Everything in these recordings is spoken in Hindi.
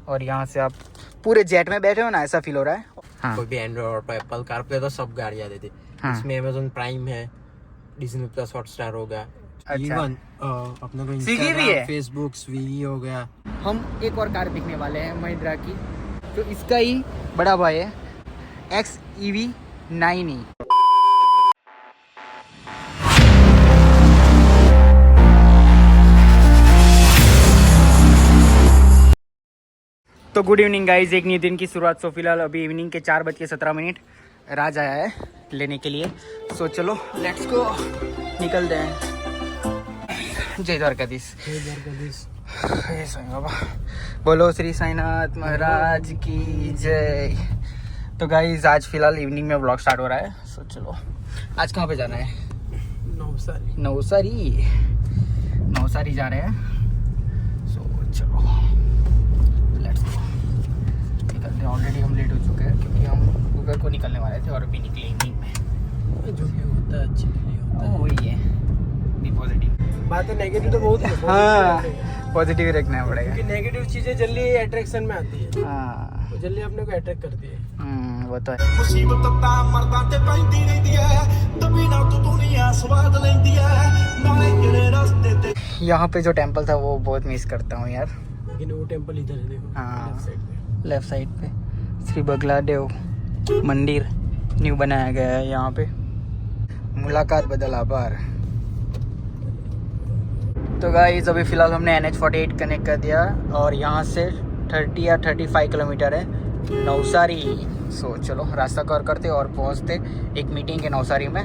और यहाँ से आप पूरे जेट में बैठे हो ना, ऐसा फील हो रहा है। हाँ। कोई भी एंड्रॉइड और एप्पल कारप्ले तो सब गाड़ियाँ देती। हाँ। इसमें अमेज़न प्राइम है, डिज्नी प्लस हॉटस्टार हो गया, इवन अपने को इंस्टाग्राम, फेसबुक, स्विगी हो गया। हम एक और कार दिखने वाले हैं महिंद्रा की, जो इसका ही बड़ा भाई है, XEV9e। तो गुड इवनिंग गाइज, एक नई दिन की शुरुआत। सो फिलहाल अभी इवनिंग के 4:17 राज आया है लेने के लिए। सो चलो लेट्स गो, निकलते हैं। जय द्वारकाधीश। जय द्वारकाधीश। जय साईं बाबा, बोलो श्री साईनाथ महाराज की जय। तो गाइज आज फिलहाल इवनिंग में व्लॉग स्टार्ट हो रहा है। सो चलो, आज कहाँ पे जाना है? नवसारी जा रहे हैं। सो चलो लेट्स गो, निकलते हैं। ऑलरेडी हम लेट हो चुके हैं क्योंकि हम दोपहर को निकलने वाले थे और अभी निकले इवनिंग में। जो भी होता है अच्छे के लिए होता है। वही है, बी पॉजिटिव। बात है, नेगेटिव तो बहुत है। हाँ, पॉजिटिव रखना पड़ेगा क्योंकि नेगेटिव चीजें जल्दी अट्रैक्शन में आती है। हाँ, वो जल्दी अपने को अट्रैक्ट करती है। वो तो है। मुसीबत मर्दां ते पैंदी रहिंदी है, तभी ना तू दुनिया स्वाद लैंदी है, नाले तेरे रास्ते ते। यहाँ पे जो टेंपल था वो बहुत मिस करता हूँ यार। लेकिन वो टेंपल इधर है, देखो। हाँ, लेफ्ट साइड लेफ्ट साइड पे। पे श्री बगला देव मंदिर न्यू बनाया गया है यहाँ पे। मुलाकात बदल आभार। तो गाइस अभी फ़िलहाल हमने NH48 कनेक्ट कर दिया और यहाँ से 30 या 35 किलोमीटर है नवसारी। सो चलो रास्ता कवर करते और पहुँचते एक मीटिंग के नवसारी में।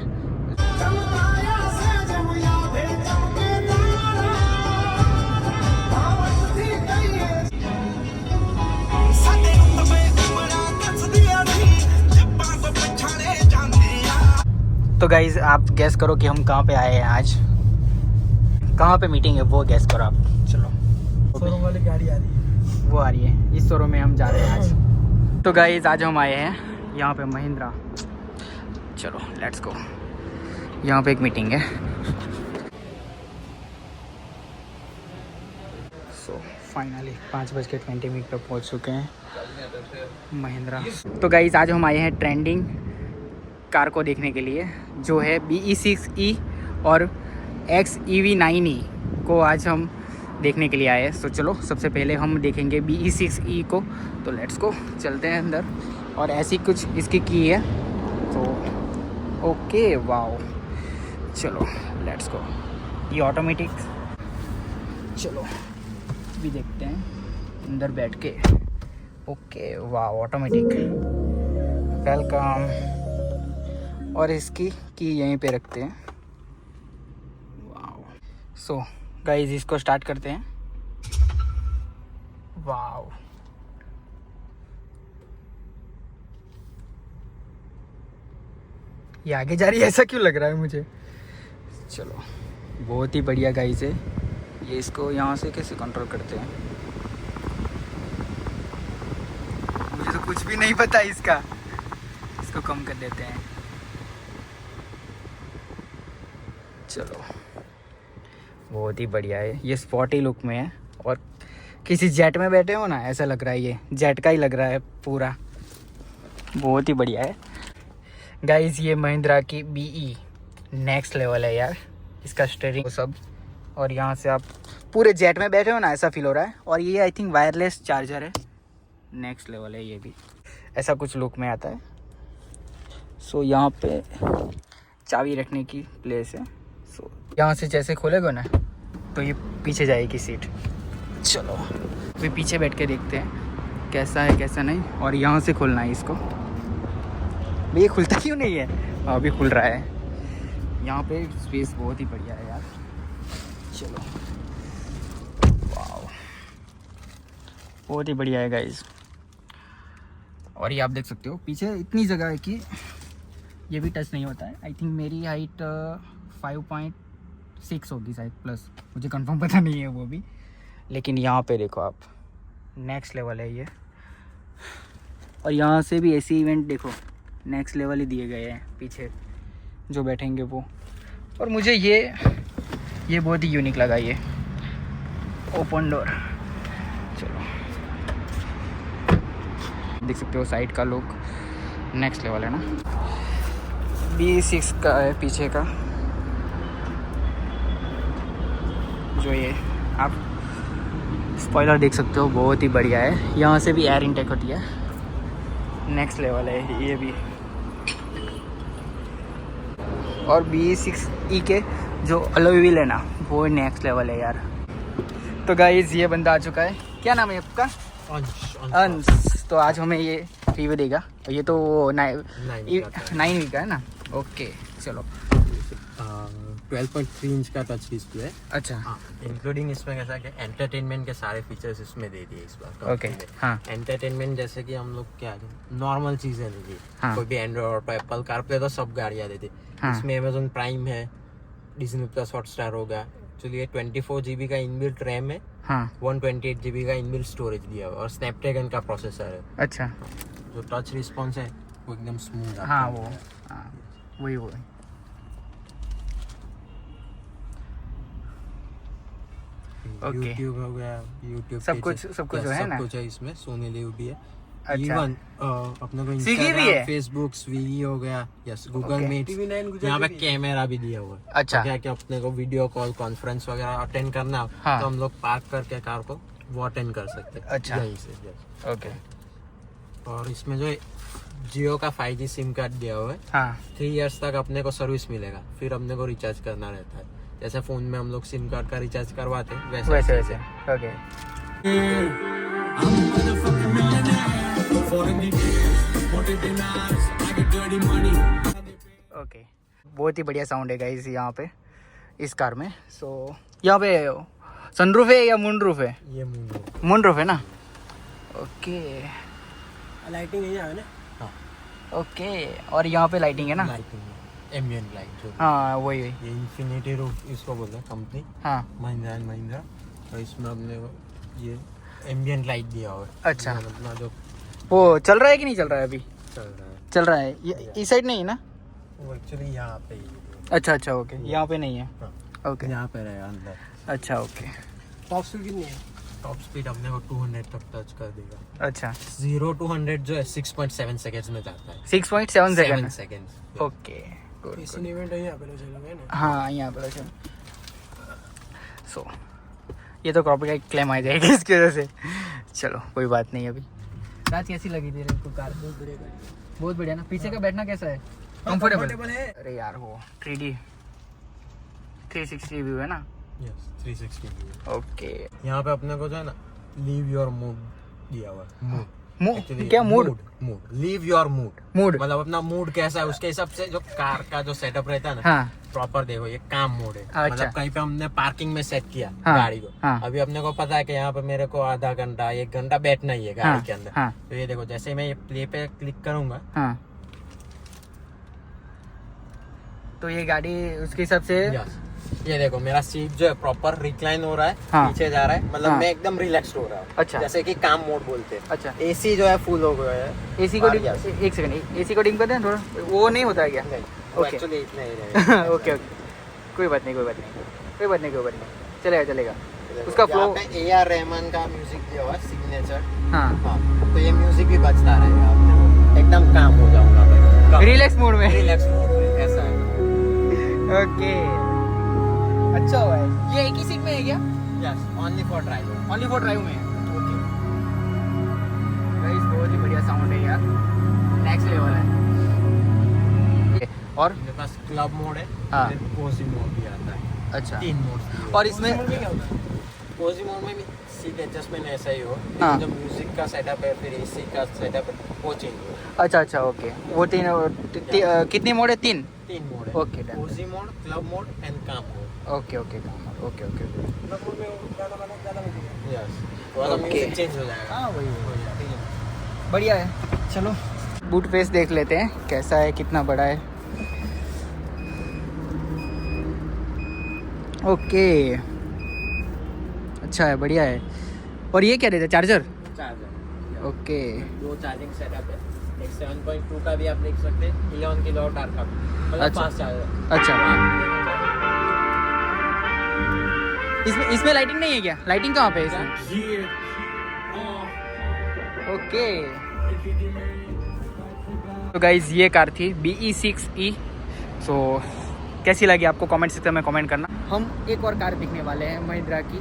तो गाइज आप गैस करो कि हम कहाँ पे आए हैं आज, कहाँ पे मीटिंग है वो गैस करो आप। चलो, शोरूम वाली गाड़ी आ रही है, वो आ रही है। इस शोरूम में हम जा रहे हैं आज। तो गाइज आज हम आए हैं यहाँ पे महिंद्रा। चलो लेट्स गो, यहाँ पे एक मीटिंग है। सो फाइनली 5:20 पे पहुँच चुके हैं महिंद्रा। तो गाइज आज हम आए हैं ट्रेंडिंग कार को देखने के लिए, जो है BE6E और XEV9e को आज हम देखने के लिए आए हैं। सो चलो सबसे पहले हम देखेंगे BE6E को। तो लेट्स गो, चलते हैं अंदर। और ऐसी कुछ इसकी की है तो ओके, वाओ। चलो लेट्स गो, ये ऑटोमेटिक। चलो भी देखते हैं अंदर बैठ के। Okay wow, automatic. वेलकम। और इसकी की यहीं पे रखते हैं। वाओ। सो गाइस इसको स्टार्ट करते हैं। वाओ, ये आगे जा रही है, ऐसा क्यों लग रहा है मुझे? चलो बहुत ही बढ़िया गाइस है ये। इसको यहाँ से कैसे कंट्रोल करते हैं मुझे तो कुछ भी नहीं पता इसका। इसको कम कर देते हैं। चलो बहुत ही बढ़िया है ये, स्पॉटी लुक में है और किसी जेट में बैठे हो ना, ऐसा लग रहा है। ये जेट का ही लग रहा है पूरा, बहुत ही बढ़िया है गाइस। ये महिंद्रा की BE नेक्स्ट लेवल है यार। इसका स्टीयरिंग वो सब, और यहाँ से आप पूरे जेट में बैठे हो ना, ऐसा फील हो रहा है। और ये आई थिंक वायरलेस चार्जर है, नेक्स्ट लेवल है ये भी। ऐसा कुछ लुक में आता है। सो यहाँ पे चाबी रखने की प्लेस है। सो यहाँ से जैसे खोलेगा ना तो ये पीछे जाएगी सीट। चलो अभी पीछे बैठ के देखते हैं कैसा है कैसा नहीं। और यहाँ से खोलना है इसको। भाई ये खुलता क्यों नहीं है? अभी खुल रहा है। यहाँ पे स्पेस बहुत ही बढ़िया है यार। चलो वाओ, बहुत ही बढ़िया है गाइस। और ये आप देख सकते हो पीछे इतनी जगह है कि ये भी टच नहीं होता है। आई थिंक मेरी हाइट 5.6 होगी शायद, प्लस मुझे कंफर्म पता नहीं है वो भी। लेकिन यहाँ पे देखो आप, नेक्स्ट लेवल है ये। और यहाँ से भी ऐसी इवेंट देखो, नेक्स्ट लेवल ही दिए गए हैं पीछे जो बैठेंगे वो। और मुझे ये बहुत ही यूनिक लगा ये ओपन डोर। चलो देख सकते हो साइड का लुक नेक्स्ट लेवल है ना। B6 का है पीछे का, जो ये आप स्पॉइलर देख सकते हो, बहुत ही बढ़िया है। यहाँ से भी एयर इनटेक होती है, नेक्स्ट लेवल है ये भी। और B6E के जो अलॉय व्हील है ना, वो नेक्स्ट लेवल है यार। तो गाइस ये बंदा आ चुका है, क्या नाम है आपका? अंश। तो आज हमें ये रिव्यू देगा। ये तो 9 वीक का है ना। ओके चलो। 12.3 इंच का टच डिस्प्ले है। अच्छा, इंक्लूडिंग इसमें कैसा कि एंटरटेनमेंट के सारे फीचर्स इसमें दे दिए इस बार। ओके हाँ। एंटरटेनमेंट जैसे कि हम लोग क्या नॉर्मल चीजें नहीं दी, हाँ। कोई भी एंड्रॉइड ऑटो एप्पल कारप्ले तो सब गाड़ियाँ देती। हाँ। इसमें अमेजोन प्राइम है, डिज्नी प्लस हॉटस्टार होगा। चलिए 24 GB का इनबिल्ट रैम है, हाँ 128 GB का इनबिल्ट स्टोरेज दिया हुआ और स्नैपड्रैगन का प्रोसेसर है। अच्छा जो टच रिस्पॉन्स है वो एकदम स्मूथ। हाँ वो हाँ वही ओके। YouTube हो गया, YouTube सब कुछ जो है ना, सब कुछ है इसमें। सोनी लिव भी है। अच्छा। इवन अपने को स्विगी भी है? इंस्टाग्राम, फेसबुक, स्विगी हो गया, यस गूगल मीट, यहाँ पे कैमरा भी दिया हुआ है। अच्छा। क्या कि अपने को वीडियो कॉल, कॉन्फ्रेंस वगैरह अटेंड करना हो, हाँ। तो हम लोग पार्क करके कार को वो अटेंड कर सकते हैं। अच्छा। यहीं से yes। ओके और इसमें जो जियो का 5G सिम कार्ड दिया हुआ है, हाँ 3 इयर्स तक अपने को सर्विस मिलेगा, फिर अपने को रिचार्ज करना रहता है। जैसे फोन में हम लोग सिम कार्ड का रिचार्ज करवाते हैं वैसे ओके। ओके बहुत ही बढ़िया साउंड है गाइस यहाँ पे इस कार में। सो यहाँ पे सनरूफ है या मूनरूफ है? ये मूनरूफ है ना। ओके लाइटिंग है ना। हाँ ओके। और यहाँ पे लाइटिंग है ना, एम्बिएंट लाइट जो हाँ वही ये इन्फिनिटी रूफ इसको बोलते हैं कंपनी, हाँ महिंद्रा एंड महिंद्रा। और इसमें अपने को ये एम्बिएंट लाइट दिया हुआ है। अच्छा। अपना जो वो चल रहा है कि नहीं चल रहा है? अभी चल रहा है इस साइड नहीं है ना? वो एक्चुअली यहाँ पे ही है। अच्छा ओके, यहाँ पे नहीं है। हाँ। ओके यहाँ पे रहेगा अंदर। अच्छा ओके। टॉप स्पीड कितनी है? टॉप स्पीड अपने को 200 तक टच कर देगा। अच्छा 0 to 100 जो है 6.7 सेकेंड्स में जाता है। 6.7 सेकंड। सेकेंड्स। Okay good. इसी इवेंट है यहाँ पे चलोगे ना। हाँ यहाँ पर सो ये तो कॉपीराइट क्लेम आ जाएगी इसकी वजह से। चलो कोई बात नहीं। अभी रात कैसी लगी थी को कार? बहुत बढ़िया ना। पीछे का बैठना कैसा है? कंफर्टेबल है? अरे यार वो 3D 360 व्यू है ना। Yes 360 view. ओके। यहाँ पे अपने को जो है ना लीव योर मूड दिया हुआ है। मूड क्या mood? Mood leave your mood मतलब अपना मूड कैसा है उसके हिसाब से जो कार का जो सेटअप रहता है ना, हाँ प्रॉपर देखो ये काम मोड है। अच्छा। मतलब कहीं पे हमने पार्किंग में सेट किया हाँ, गाड़ी को, हाँ। अभी अपने को पता है कि यहाँ पे मेरे को आधा घंटा 1 घंटा बैठना ही है गाड़ी हाँ, के अंदर। हाँ। तो ये देखो जैसे मैं ये प्ले पे क्लिक करूंगा, हाँ तो ये गाड़ी उसके हिसाब से ये देखो मेरा सीट जो है प्रॉपर रिक्लाइन हो रहा है, हाँ। पीछे जा रहा है, मतलब हाँ। मैं एकदम रिलैक्स हो रहा हूँ। अच्छा। जैसे कि काम मोड बोलते हैं। अच्छा एसी जो है फुल हो गया है। एसी को एक सेकंड, एसी को डिम कर दें थोड़ा, वो नहीं होता है क्या? ओके एक्चुअली इतना ही रहेगा। ओके कोई बात नहीं चलेगा। उसका फ्लो AR रहमान का म्यूजिक दिया हुआ सिग्नेचर। हाँ हाँ तो ये म्यूजिक भी बजता रहेगा, आपने एकदम काम हो जाऊंगा मैं रिलैक्स मोड में। रिलैक्स मोड में ऐसा है। ओके अच्छा हुआ है। ये एक ही सीट में है क्या? Yes only for driver. Only for drive में है। ओके गाइस बहुत ही बढ़िया साउंड है यार, नेक्स्ट लेवल है। और मेरे पास क्लब मोड है, हाँ। कोजी मोड भी आता है। अच्छा 3 मोड। और इसमें कोजी मोड में भी सीट एडजस्टमेंट ऐसा ही हो, हाँ। लेकिन जो म्यूजिक का सेटअप है फिर एसी का सेटअप है वो चेंज हो। अच्छा ओके। वो कितनी मोड है? 3 मोड है। Okay done. Cosy mode, club mode and calm mode. Okay club mode में ज्यादा यस थोड़ा Okay. म्यूजिक चेंज हो जाएगा। हाँ वही बढ़िया है। चलो बूट फेस देख लेते हैं कैसा है, कितना बड़ा है। ओके अच्छा है, बढ़िया है। और ये क्या देता है? चार्जर? ओके 2 चार्जिंग सेटअप है। एक 7.2 का भी आप देख सकते हैं, 11 किलोवाट आवर का, मतलब अच्छा। Fast charger. अच्छा इसमें लाइटिंग नहीं है क्या? लाइटिंग कहाँ पे है इसमें? ओके तो गाइज ये कार थी BE6E। सो कैसी लगी आपको कमेंट सेक्शन में कमेंट करना। हम एक और कार दिखने वाले हैं महिंद्रा की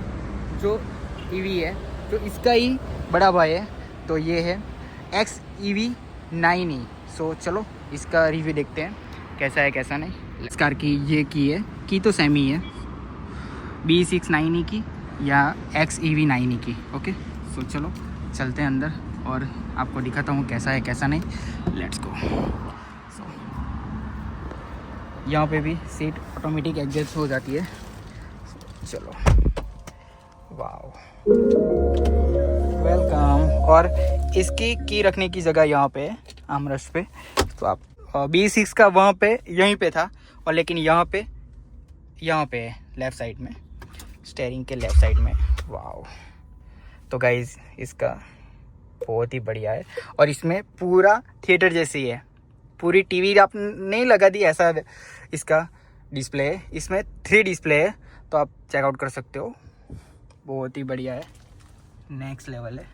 जो EV है, जो इसका ही बड़ा भाई है। तो ये है XEV9E। सो चलो इसका रिव्यू देखते हैं कैसा है कैसा नहीं। इस कार की ये की है की तो सेम ही है BE6 की या XEV9E की। ओके सो चलो चलते हैं अंदर और आपको दिखाता हूँ कैसा है कैसा नहीं। Let's go. सो यहाँ पे भी सीट ऑटोमेटिक एडजस्ट हो जाती है। चलो वाओ वेलकम। और इसकी की रखने की जगह यहाँ पे है आर्मरेस्ट पे। तो आप BE6 का वहाँ पे यहीं पे था और लेकिन यहाँ पे है लेफ़्ट साइड में, स्टीयरिंग के लेफ़्ट साइड में। वाओ। तो गाइज इसका बहुत ही बढ़िया है और इसमें पूरा थिएटर जैसी है, पूरी टीवी आप नहीं लगा दी ऐसा इसका डिस्प्ले है। इसमें 3 डिस्प्ले है तो आप चेकआउट कर सकते हो। बहुत ही बढ़िया है, नेक्स्ट लेवल है।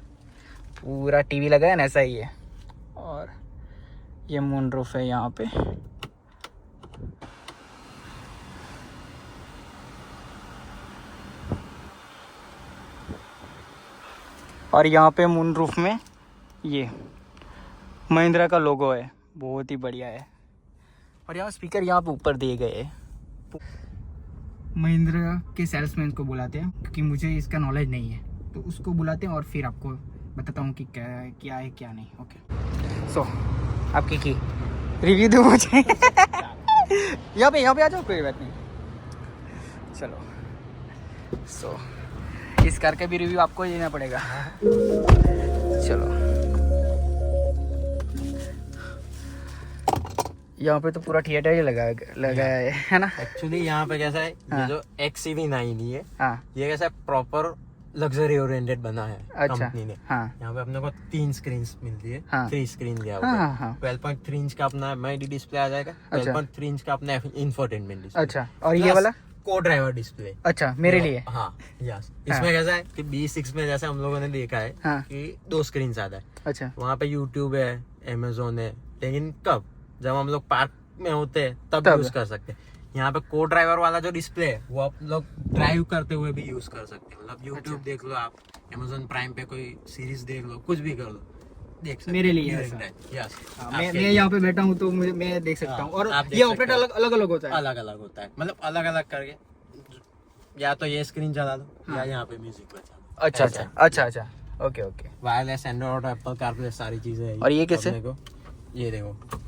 पूरा टीवी लगा है ना ऐसा ही है। और ये मून रूफ है यहाँ पे। और यहाँ पे मून रूफ में ये महिंद्रा का लोगो है, बहुत ही बढ़िया है। और यहाँ स्पीकर यहाँ पे ऊपर दिए गए हैं। महिंद्रा के सेल्समैन को बुलाते हैं क्योंकि मुझे इसका नॉलेज नहीं है, तो उसको बुलाते हैं और फिर आपको बताता हूँ कि क्या है क्या नहीं। ओके सो आपकी की रिव्यू दो मुझे। यहाँ पे आ जाओ, कोई बात नहीं। चलो सो इस कार का भी रिव्यू आपको देना पड़ेगा। चलो यहाँ पे तो पूरा थिएटर ही लगा है ना। एक्चुअली यहाँ पे कैसा है, हाँ। ये जो XEV9 है, हाँ ये कैसा है प्रॉपर लग्जरी ओरिएंटेड बना है अच्छा कंपनी ने। हाँ यहाँ पे अपने को 3 स्क्रीन मिलती है। हाँ। 3 स्क्रीन दिया हाँ हुआ हाँ हाँ 12.3 इंच का अपना MID डिस्प्ले आ जाएगा। अच्छा। 12.3 इंच का अपना इंफोटेनमेंट डिस्प्ले। अच्छा और ये वाला को ड्राइवर डिस्प्ले। अच्छा मेरे लिए। हाँ यस। इसमें कैसा है कि BE6 में जैसे हम लोगों ने देखा है हाँ। कि 2 स्क्रीन आता है। अच्छा वहाँ पे YouTube है, Amazon है, लेकिन कब जब हम लोग पार्क में होते हैं तब यूज कर सकते हैं। यहाँ पे को ड्राइवर वाला जो डिस्प्ले है वो आप लोग ड्राइव करते हुए भी यूज कर सकते हैं। मतलब यूट्यूब देख लो आप, Amazon प्राइम पे कोई सीरीज देख लो, कुछ भी कर लो, देख सकते मेरे लिए ऐसा। यस मैं यहाँ पे बैठा हूँ तो मैं देख सकता हूँ। और ये ऑपरेट अलग अलग होता है। अलग अलग होता है, मतलब अलग अलग करके या तो ये स्क्रीन चला लो या यहाँ पे म्यूजिक बजा लो। अच्छा अच्छा अच्छा अच्छा okay okay. Wireless Android, Apple CarPlay, सारी चीजें हैं। और ये कैसे? अपने को ये देखो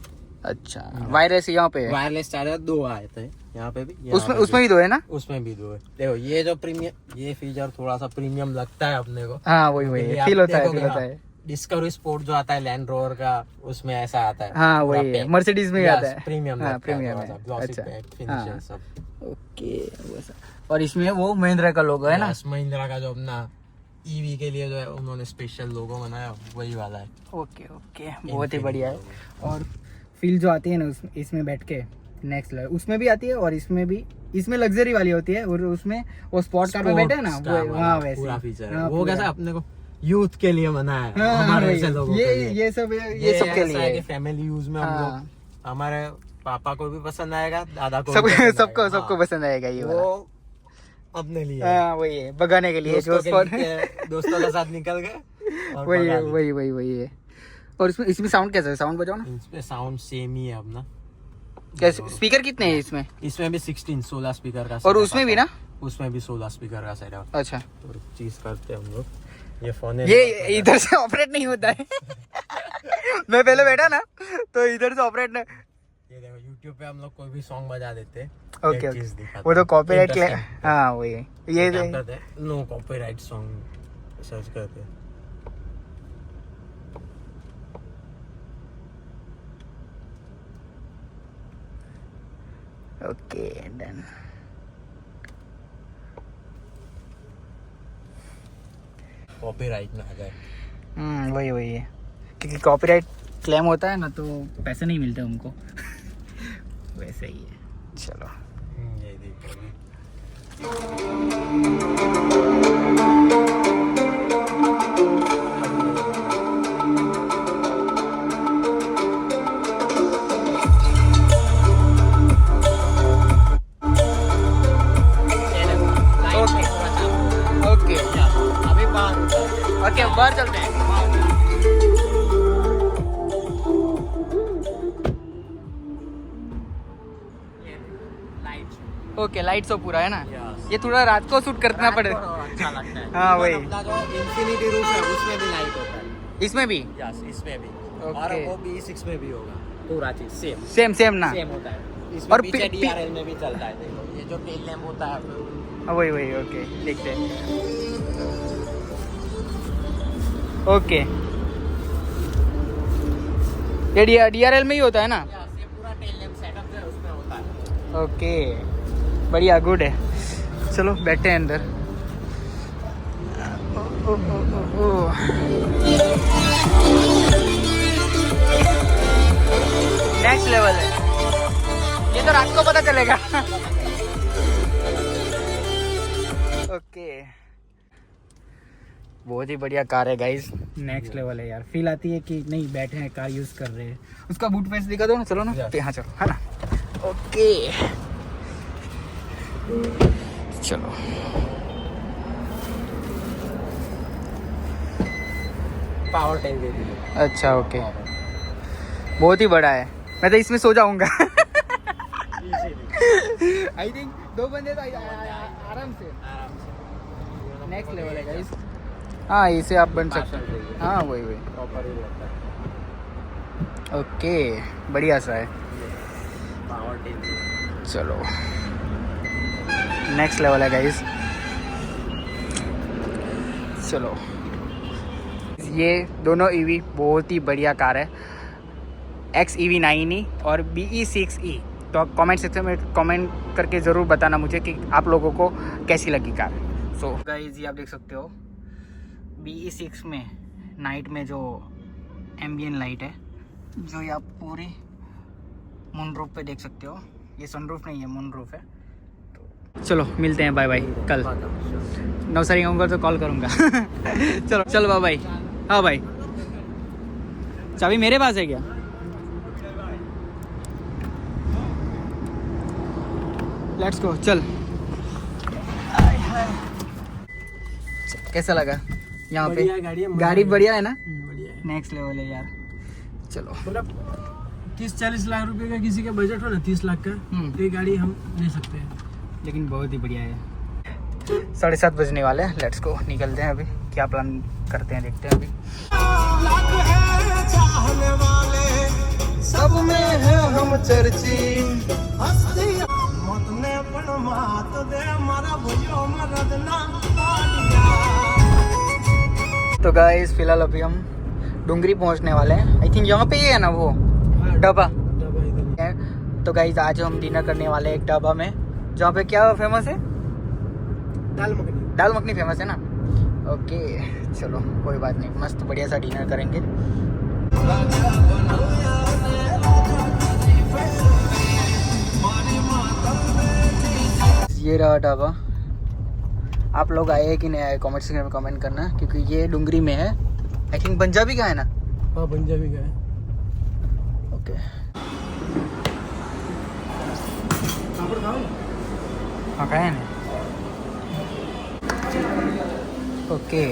अच्छा वायरलेस यहाँ पे है। वायरलेस चार्जर 2 आए थे यहाँ पे भी, उसमें भी 2 है ना। उसमें भी 2 है। देखो ये जो प्रीमियम, ये फीचर थोड़ा सा प्रीमियम लगता है अपने को। हाँ वही फील होता है। डिस्कवरी स्पोर्ट जो आता है लैंड रोवर का, उसमें ऐसा आता है। हाँ वही है, मर्सिडीज में आता है प्रीमियम। हाँ प्रीमियम है। अच्छा हाँ सब ओके वैसा। और इसमें वो महिंद्रा का लोगो है ना। महिंद्रा का जो अपना EV के लिए जो है उन्होंने स्पेशल लोगो बनाया, वही वाला है। ओके ओके बहुत ही बढ़िया है। और फील जो आती है ना इसमें बैठ के नेक्स्ट लेवल, उसमें भी आती है और इसमें भी। इसमें लग्जरी वाली होती है और उसमें वो स्पोर्ट कार में बैठे ना वो वहाँ वैसे पूरा फीचर है। हाँ, वो पूरा। कैसा अपने को यूथ के लिए बनाया है, हाँ, हमारे वही। ऐसे लोगों के लिए। ये सब के लिए फैमिली यूज में हम हाँ। लोग, हमारे पापा को भी पसंद आएगा, दादा को सबको पसंद आएगा ये वाला। वो अपने लिए हाँ वही है, भगाने के लिए जो स्पॉट दोस्तों के साथ निकल गए और वही भगा है लिए। वही है। और इसमें साउंड कैसा है? साउंड बजाओ ना। इसमें साउंड सेम ही है अपना। कैसे स्पीकर कितने हैं इसमें? इसमें भी 16 स्पीकर का और setup उसमें आता भी है। ना? उसमें भी 16 स्पीकर का सेटअप। अच्छा और चीज करते हैं हम लोग, ये फोन है, ये इधर से ऑपरेट नहीं होता है। मैं पहले बैठा ना तो इधर से ऑपरेट ये देखो YouTube पे हम लोग कोई भी सॉन्ग बजा देते हैं। ओके एक चीज दिखाते वो तो हैं। Copyright Interesting। हाँ वही है। ये क्या करते हैं, नो कॉपीराइट सॉन्ग सर्च करते हैं। Okay done. कॉपीराइट ना आ जाए। वही है क्योंकि कॉपीराइट क्लेम होता है ना तो पैसे नहीं मिलते हमको। वैसे ही है। चलो ये देखो अभी। ओके लाइट शो पूरा है ना? Yes. ये थोड़ा रात को शूट करना पड़ेगा। अच्छा लगता है। हाँ, वही। अपना जो इंफिनिटी रूफ है उसमें भी लाइट होता है। इसमें भी यस, इसमें भी। और Okay. वो B6 में भी होगा। पूरा चीज सेम सेम ना? सेम होता है। इसमें और पीछे पी- DRL में भी चलता है। देखो ये जो टेल लैम्प होता है वही ओके देखते हैं। ओके ये DRL में ही होता है ना? ये पूरा टेल लैम्प सेटअप जो है उसमें होता है। ओके बढ़िया गुड है। चलो बैठते हैं अंदर। नेक्स्ट लेवल है ये, तो रात को पता चलेगा। ओके बहुत ही बढ़िया कार है गाइस, नेक्स्ट लेवल है यार। फील आती है कि नहीं बैठे हैं कार यूज कर रहे हैं। उसका बूट फेस दिखा दो ना, चलो ना। हाँ चलो है ना। ओके चलो पावर टैंक दे दी। अच्छा ओके बहुत ही बड़ा है, मैं तो इसमें सो जाऊंगा। आई थिंक 2 बंदे तो आराम से। नेक्स्ट लेवल है गाइस। हाँ इसे आप बन सकते हैं। हाँ वही प्रॉपर ही होता है। ओके बढ़िया सा है। Power tank. चलो नेक्स्ट लेवल है गाइस। चलो ये दोनों ईवी बहुत ही बढ़िया कार है, XEV9E और BE6E। तो आप कमेंट सेक्शन में कमेंट करके ज़रूर बताना मुझे कि आप लोगों को कैसी लगी कार। सो गाइस ये आप देख सकते हो BE6 में नाइट में जो एम्बियन लाइट है, जो ये आप पूरी मून रूफ पे देख सकते हो। ये सनरूफ नहीं है, मून रूफ है। तो चलो मिलते हैं, बाय बाय। कल नवसारी आऊँगा तो कॉल करूँगा। चलो चलो बाय बाय। हाँ भाई चाबी मेरे पास है क्या? लेट्स गो चल। कैसा लगा यहाँ पे? गाड़ी बढ़िया है ना? बढ़िया है। नेक्स्ट लेवल है यार। चलो मतलब 30-40 लाख रुपए का किसी का बजट हो ना, 30 लाख का, तो ये गाड़ी हम ले सकते हैं। लेकिन बहुत ही बढ़िया है। 7:30 बजने वाले हैं, लेट्स गो निकलते हैं। अभी क्या प्लान करते हैं देखते हैं। अभी लाख है चाहने वाले, सब में है हम चर्ची। हस्ती मौत ने पण मात दे मारा भयो मरद ना पाडिया। तो गाइस फिलहाल अभी हम डुंगरी पहुंचने वाले हैं। आई थिंक यहाँ पे ही है ना वो ढाबा। तो गाइस आज हम डिनर करने वाले हैं एक ढाबा में, जहाँ पे क्या फेमस है? दाल मखनी फेमस है ना। ओके चलो कोई बात नहीं, मस्त बढ़िया सा डिनर करेंगे। ये रहा ढाबा। आप लोग आए कि नहीं आए कमेंट सेक्शन में कमेंट करना, क्योंकि ये डुंगरी में है। आई थिंक पंजाबी का है ना? हाँ पंजाबी का है। ओके पापड़ खाओ। हाँ खाए ना। ओके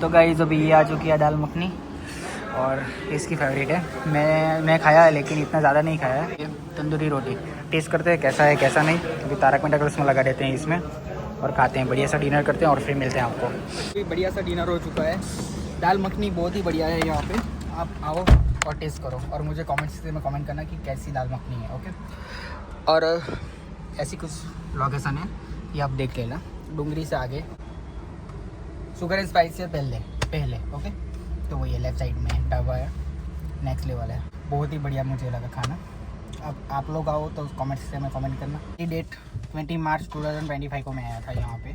तो गाइस अभी ये आ चुकी है दाल मखनी, और इसकी फेवरेट है। मैं खाया है लेकिन इतना ज़्यादा नहीं खाया है। ये तंदूरी रोटी टेस्ट करते हैं कैसा है कैसा नहीं, क्योंकि तारक मेहता का उसमें लगा देते हैं इसमें, और खाते हैं। बढ़िया सा डिनर करते हैं और फिर मिलते हैं आपको। बढ़िया सा डिनर हो चुका है। दाल मखनी बहुत ही बढ़िया है यहाँ पे, आप आओ और टेस्ट करो, और मुझे कमेंट्स में कमेंट करना कि कैसी दाल मखनी है। ओके और ऐसी कुछ लोकेशन है ये आप देख लेना, डुंगरी से आगे शुगर एंड स्पाइस से पहले ओके। तो वही है लेफ्ट साइड में ढाबा है, नेक्स्ट लेवल है। बहुत ही बढ़िया मुझे लगा खाना। अब आप लोग आओ तो कमेंट्स से में कमेंट करना। ये डेट 20 मार्च 2025 को मैं आया था यहाँ पे।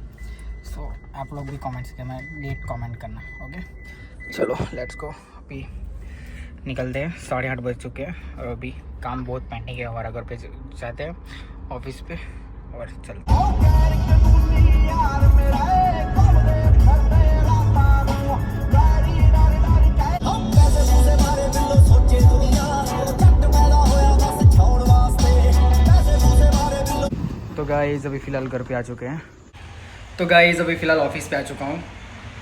सो आप लोग भी कमेंट्स में डेट कमेंट करना। ओके चलो लेट्स गो। अभी निकलते हैं, 8:30 बज चुके हैं, और अभी काम बहुत पेंडिंग है। हमारा घर पे जाते हैं ऑफिस पे और चलते हैं। तो गाइस अभी फ़िलहाल घर पे आ चुके हैं। तो गाइस अभी फ़िलहाल ऑफिस पे आ चुका हूँ।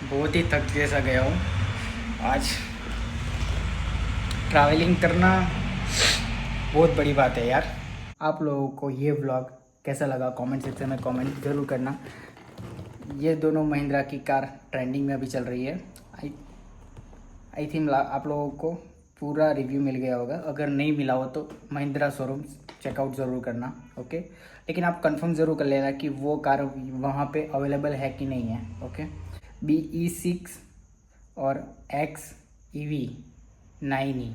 बहुत ही थक जैसा गया हूँ आज। ट्रैवलिंग करना बहुत बड़ी बात है यार। आप लोगों को ये व्लॉग कैसा लगा कमेंट सेक्शन में कमेंट ज़रूर करना। ये दोनों महिंद्रा की कार ट्रेंडिंग में अभी चल रही है। आई थिंक आप लोगों को पूरा रिव्यू मिल गया होगा। अगर नहीं मिला हो तो महिंद्रा शोरूम चेकआउट ज़रूर करना, ओके। लेकिन आप कंफर्म ज़रूर कर लेना कि वो कार वहाँ पे अवेलेबल है कि नहीं है, ओके। BE6 और XEV9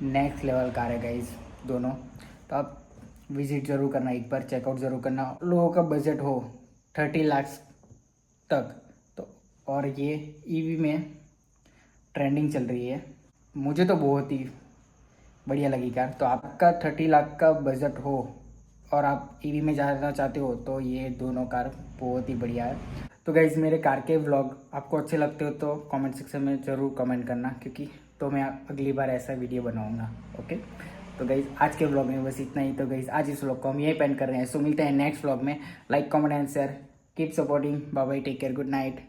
नेक्स्ट लेवल कार है गाइज दोनों। तो आप विज़िट ज़रूर करना, एक बार चेकआउट ज़रूर करना। लोगों का बजट हो 30 लाख तक तो, और ये EV में ट्रेंडिंग चल रही है, मुझे तो बहुत ही बढ़िया लगी कार। तो आपका 30 लाख का बजट हो और आप EV में जाना चाहते हो तो ये दोनों कार बहुत ही बढ़िया है। तो गाइज़ मेरे कार के व्लॉग आपको अच्छे लगते हो तो कमेंट सेक्शन में ज़रूर कमेंट करना, क्योंकि तो मैं अगली बार ऐसा वीडियो बनाऊंगा, ओके। तो गाइज़ आज के व्लॉग में बस इतना ही। तो गाइज़ आज इस व्लॉग को हम यहीं पेंड कर रहे हैं। सो मिलते हैं नेक्स्ट व्लॉग में। Like comment and share, keep supporting, bye bye, take care, good night.